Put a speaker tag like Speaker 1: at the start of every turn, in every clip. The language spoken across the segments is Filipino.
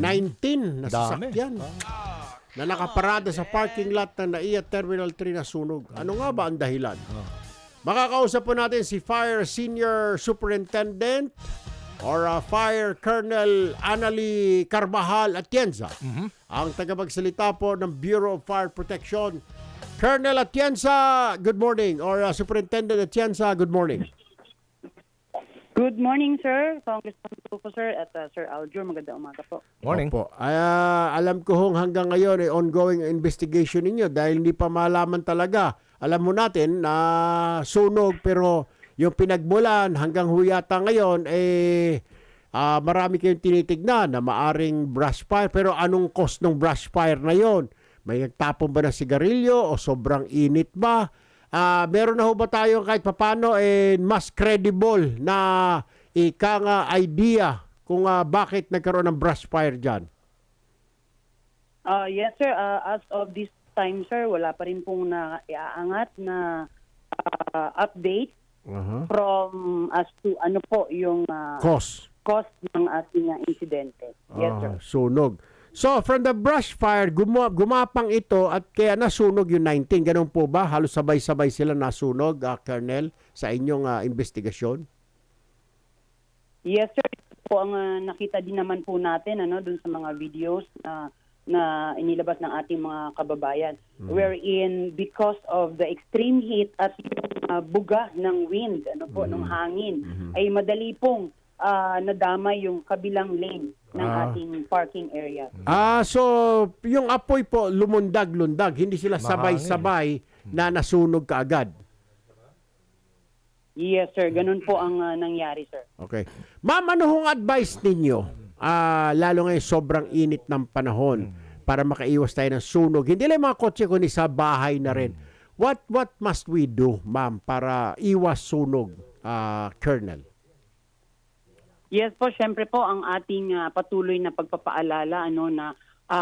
Speaker 1: 19 na
Speaker 2: Dami.
Speaker 1: sasakyan na nakaparada sa parking lot ng NAIA Terminal 3 na sunog. Ano nga ba ang dahilan? Makakausap po natin si Fire Senior Superintendent or Fire Colonel Annalie Carvajal Atienza, ang tagapagsalita po ng Bureau of Fire Protection. Colonel Atienza, good morning. Or Superintendent Atienza, good morning.
Speaker 3: Good morning, sir. Congressman Tulfo, sir, at Sir Aljur. Magandang umaga po.
Speaker 2: Morning.
Speaker 1: Opo. Alam ko hanggang ngayon ay ongoing investigation ninyo dahil hindi pa malaman talaga. Alam mo natin na sunog pero yung pinagmulan hanggang huyata ngayon marami kayong tinitignan na maaring brush fire. Pero anong cause ng brush fire na yon? May nagtapon ba ng sigarilyo o sobrang init ba? Meron na ho ba tayo kahit papano mas credible na idea kung bakit nagkaroon ng brush fire dyan?
Speaker 3: Yes, sir. As of this time, sir, wala pa rin pong naiaangat na update from as to ano po yung
Speaker 1: Cause
Speaker 3: ng ating insidente. Yes, sir.
Speaker 1: Sunog. So, from the brush fire, gumapang ito at kaya nasunog yung 19. Ganun po ba? Halos sabay-sabay sila nasunog, Colonel, sa inyong investigasyon?
Speaker 3: Yes, sir. Ito po ang nakita din naman po natin dun sa mga videos na inilabas ng ating mga kababayan. Wherein, because of the extreme heat at yung buga ng wind, ng hangin, ay madali pong nadamay yung kabilang lane ng ating parking area.
Speaker 1: So yung apoy po lumundag-lundag, hindi sila sabay-sabay na nasunog kaagad.
Speaker 3: Yes, sir. Ganun po ang nangyari, sir.
Speaker 1: Okay. Ma'am, ano hong advice ninyo? Lalo ngayon sobrang init ng panahon para makaiwas tayo ng sunog. Hindi lang mga kotse kundi sa bahay na rin. What must we do, ma'am, para iwas sunog, Colonel?
Speaker 3: Yes po, syempre po ang ating patuloy na pagpapaalala na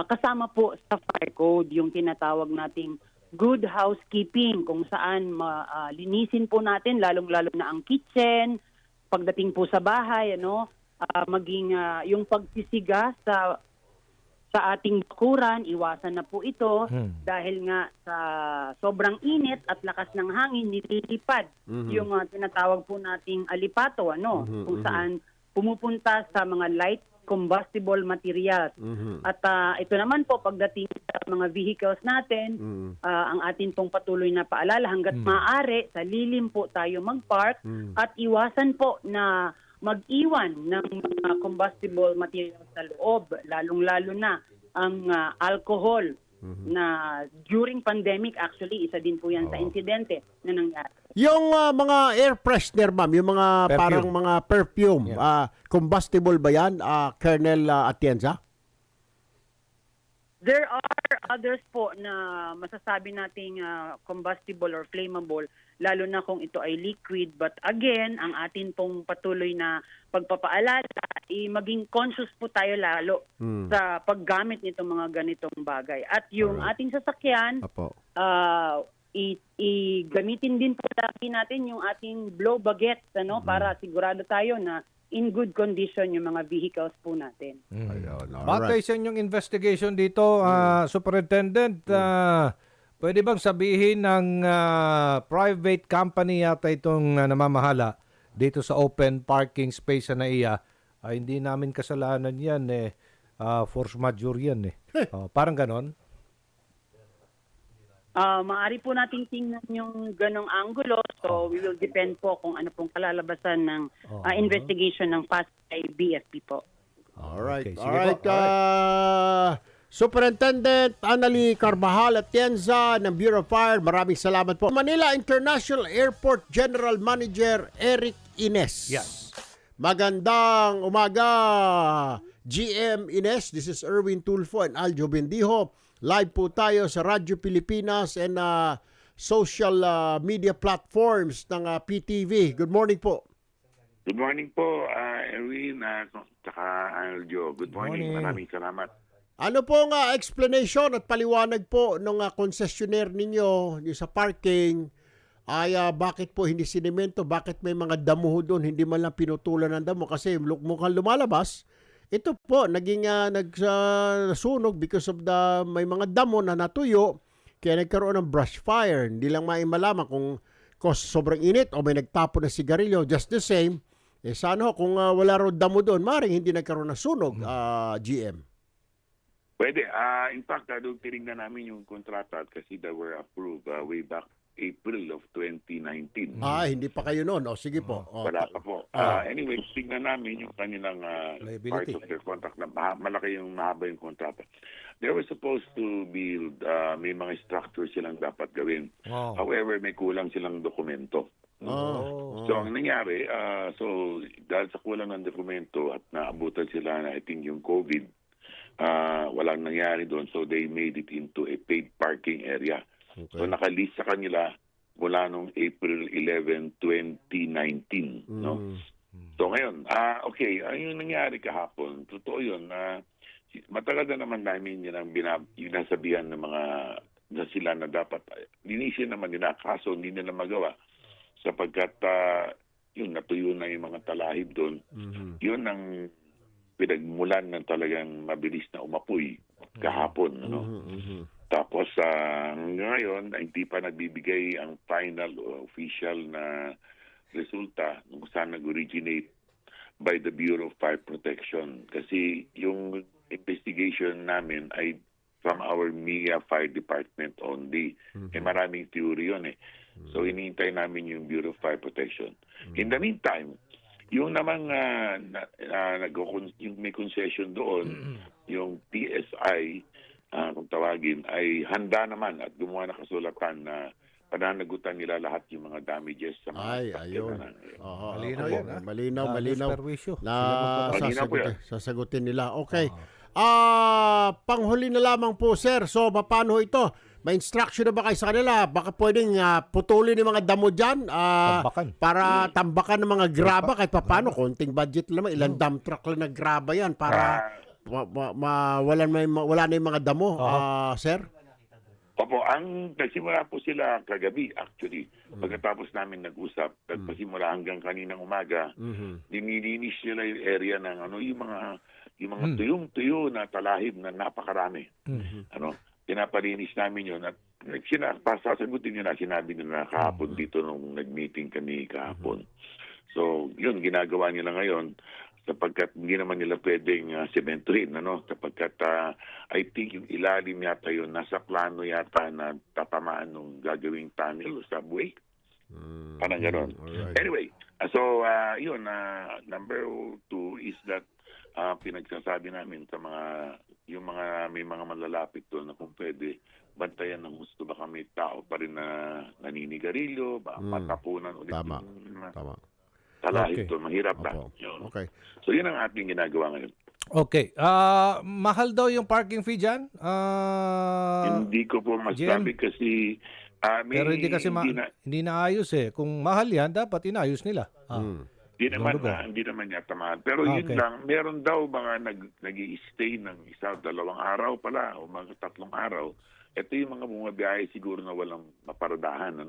Speaker 3: kasama po sa fire code yung tinatawag nating good housekeeping kung saan linisin po natin lalong-lalo na ang kitchen, pagdating po sa bahay, maging yung pagsisiga sa ating bakuran, iwasan na po ito dahil nga sa sobrang init at lakas ng hangin nililipad yung tinatawag po nating alipato kung saan pumupunta sa mga light combustible materials. At ito naman po pagdating sa mga vehicles natin, ang atin pong patuloy na paalala hanggat maaari sa lilim po tayo mag-park at iwasan po na mag-iwan ng mga combustible materials sa loob, lalong-lalo na ang alcohol na during pandemic actually isa din po yan sa insidente na nangyari.
Speaker 1: Yung mga air freshener, ma'am, yung mga
Speaker 2: Perfume.
Speaker 1: parang mga perfume, combustible ba yan, Colonel Atienza?
Speaker 3: There are others po na masasabi nating combustible or flammable, lalo na kung ito ay liquid. But again, ang atin pong patuloy na pagpapaalala, maging conscious po tayo lalo sa paggamit nitong mga ganitong bagay. At yung ating sasakyan, gamitin din po lagi natin yung ating blow baguette para sigurado tayo na in good condition yung mga vehicles po natin.
Speaker 2: Batay sa inyong investigation dito, Superintendent, pwede bang sabihin ng private company yata itong namamahala dito sa open parking space sa NAIA, hindi namin kasalanan yan, force majeure yan. Parang ganon?
Speaker 3: Maari po nating tingnan yung ganong angulo. So, we will depend po kung ano pong kalalabasan ng investigation ng Pasay BFP po.
Speaker 1: Alright.
Speaker 2: Okay, sige
Speaker 1: Alright.
Speaker 2: po.
Speaker 1: Superintendent Annalie Carvajal Atienza ng Bureau of Fire, maraming salamat po. Manila International Airport General Manager Eric Ines.
Speaker 2: Yes.
Speaker 1: Magandang umaga, GM Ines. This is Erwin Tulfo and Aljo Bendijo. Live po tayo sa Radyo Pilipinas and social media platforms ng PTV. Good morning po.
Speaker 4: Good morning po, Erwin at saka Aljo. Good morning. Maraming salamat.
Speaker 1: Ano pong explanation at paliwanag po ng concessionaire ninyo sa parking ay bakit po hindi sinemento? Bakit may mga damo doon? Hindi man lang pinutulan ng damo kasi mukhang lumalabas ito po, naging nagsunog because of may mga damo na natuyo, kaya nagkaroon ng brush fire. Hindi lang malaman kung sobrang init o may nagtapo na sigarilyo, just the same. Sana kung wala raw damo doon, maaaring hindi nagkaroon ng sunog, GM.
Speaker 4: Pwede. In fact, doon tinignan namin yung kontrata kasi they were approved way back April of 2019.
Speaker 1: Hindi pa kayo noon. Sige po.
Speaker 4: Wala pa po. Anyway, tingnan namin yung kanilang part
Speaker 2: Liability.
Speaker 4: of their contract na malaki yung mahaba yung kontrata. They were supposed to build, may mga structure silang dapat gawin.
Speaker 2: Wow.
Speaker 4: However, may kulang silang dokumento. So, ang nangyari, dahil sa kulang ng dokumento at naabutan sila na I think yung COVID, walang nangyari doon. So, they made it into a paid parking area.
Speaker 1: Okay.
Speaker 4: So, nakalist sa kanila mula nung April 11, 2019. No? So, ngayon, okay, yung nangyari kahapon, totoo yun, matagal na naman namin yun ang binasabihan ng mga na sila na dapat, linisin naman nila, kaso hindi nila magawa. Sapagkat, yun, natuyo na yung mga talahib doon. Yun ang pinagmulan ng talagang mabilis na umapoy kahapon. Ano? Tapos ngayon, hindi pa nagbibigay ang final o official na resulta kung saan nag-originate by the Bureau of Fire Protection. Kasi yung investigation namin ay from our MIA Fire Department only. Maraming theory yun . So hinihintay namin yung Bureau of Fire Protection. In the meantime, yung namang yung may concession doon, yung PSI, kung tawagin, ay handa naman at gumawa na kasulatan na pananagutan nila lahat yung mga damages sa mga
Speaker 1: Ayun.
Speaker 2: Malinaw yan,
Speaker 1: Malinaw.
Speaker 2: Perwisyo.
Speaker 1: Na
Speaker 4: Malinaw po yan.
Speaker 1: sasagutin nila. Okay. Panghuli na lamang po, sir. So, paano ito? May instruction na ba kayo sa kanila? Baka pwedeng putulin yung mga damo dyan
Speaker 2: Tambakan.
Speaker 1: para tambakan ng mga graba kahit paano. Konting budget lang. Ilang dump truck lang na graba yan para wala na yung mga damo, sir?
Speaker 4: Opo, nagsimula po sila kagabi actually. Pagkatapos namin nag-usap, nagpasimula hanggang kaninang umaga, dinilinis nila yung area ng yung mga tuyong-tuyo na talahib na napakarami. Pinapalinis namin yun at sasagutin nila, sinabi nila kahapon dito nung nag-meeting kami kahapon. So, yun, ginagawa nila ngayon sapagkat hindi naman nila pwedeng cementerin, sapagkat I think yung ilalim yata yun, nasa plano yata na tatamaan ng gagawing tunnel o subway. Parang gano'n. Anyway, so yun, number 2 is that pinagsasabi namin sa yung mga may mga malalapit doon na kung pwede, bantayan ng gusto baka may tao pa rin na naninigarilyo, matapunan ulit
Speaker 1: Tama.
Speaker 4: yung
Speaker 1: Tama.
Speaker 4: talahib
Speaker 2: Okay.
Speaker 4: doon, mahirap na.
Speaker 1: Opo.
Speaker 4: Yun.
Speaker 1: Okay.
Speaker 4: So yun ang ating ginagawa ngayon.
Speaker 2: Okay. Mahal daw yung parking fee dyan?
Speaker 4: Hindi ko po masabi kasi
Speaker 2: Pero hindi kasi hindi naayos eh. Kung mahal yan, dapat inayos nila.
Speaker 4: Hindi naman yata mahal. Pero yun
Speaker 2: Okay.
Speaker 4: lang, meron daw mga nag-i-stay ng 1-2 araw pala o mga 3 araw. Ito yung mga bumabiyahe siguro na walang maparadahan.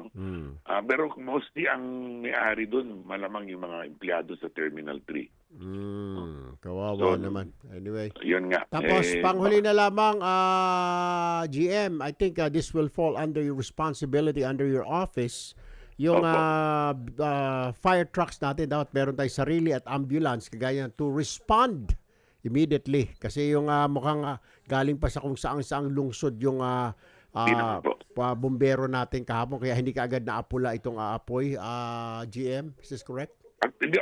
Speaker 4: Pero mostly ang may-ari doon, malamang yung mga empleyado sa Terminal 3.
Speaker 1: Kawawa naman. Anyway.
Speaker 4: Yun nga.
Speaker 1: Tapos, panghuli na lamang, GM, I think this will fall under your responsibility, under your office. Yung fire trucks natin, dapat meron tayong sarili at ambulance, kagaya to respond immediately. Kasi yung mukhang galing pa sa kung saang lungsod yung bumbero natin kahapon, kaya hindi kaagad naapula itong aapoy. GM, is this correct?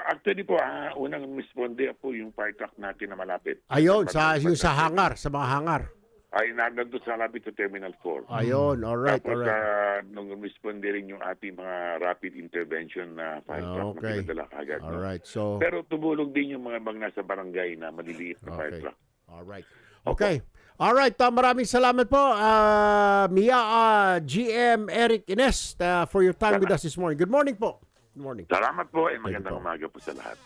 Speaker 4: Actually po, unang responde po yung fire truck natin na malapit.
Speaker 1: Ayun, sa hangar, sa mga hangar.
Speaker 4: Ay, nandun sa lapit sa Terminal 4.
Speaker 1: Ayun, alright,
Speaker 4: Tapos,
Speaker 1: alright.
Speaker 4: nung responde rin yung ating mga rapid intervention na fire truck na pinadala kagad.
Speaker 1: Alright, so...
Speaker 4: Pero tumulog din yung mga nasa barangay na maliliit na fire truck.
Speaker 1: Alright. Okay. Alright, maraming salamat po, Mia, GM Eric Ines, for your time with us this morning. Good morning po. Good morning.
Speaker 4: Salamat po,
Speaker 1: you
Speaker 4: magandang
Speaker 1: po.
Speaker 4: umaga po sa lahat.